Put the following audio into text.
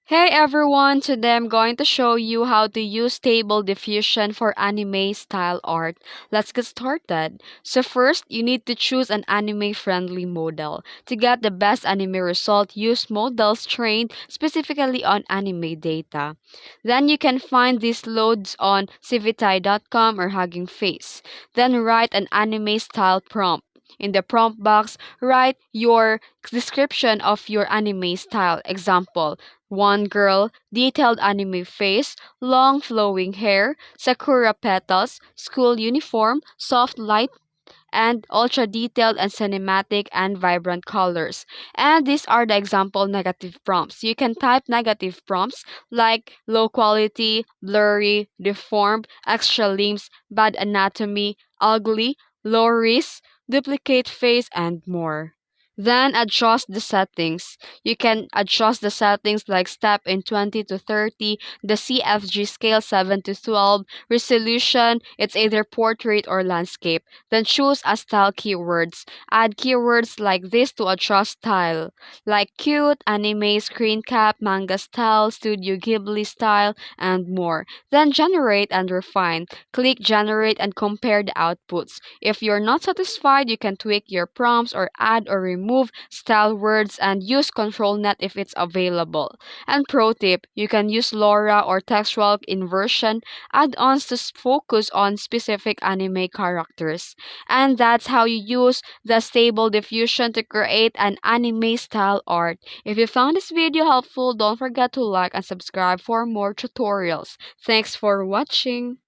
Hey everyone, today I'm going to show you how to use Stable Diffusion for anime style art. Let's get started. So first, you need to choose an anime friendly model. To get the best anime result, use models trained specifically on anime data. Then you can find these loads on civitai.com or Hugging Face. Then write an anime style prompt. In the prompt box, write your description of your anime style. Example, one girl, detailed anime face, long flowing hair, sakura petals, school uniform, soft light, and ultra detailed and cinematic and vibrant colors. And these are the example negative prompts. You can type negative prompts like low quality, blurry, deformed, extra limbs, bad anatomy, ugly, low risk, duplicate face, and more. Then adjust the settings. You can adjust the settings like step in 20 to 30, the CFG scale 7 to 12, resolution, it's either portrait or landscape. Then choose a style keywords. Add keywords like this to adjust style, like cute, anime, screen cap, manga style, Studio Ghibli style, and more. Then generate and refine. Click generate and compare the outputs. If you're not satisfied, you can tweak your prompts or add or remove style words and use control net if it's available. And pro tip, you can use LoRa or textual inversion add-ons to focus on specific anime characters. And that's how you use the Stable Diffusion to create an anime style art. If you found this video helpful, don't forget to like and subscribe for more tutorials. Thanks for watching.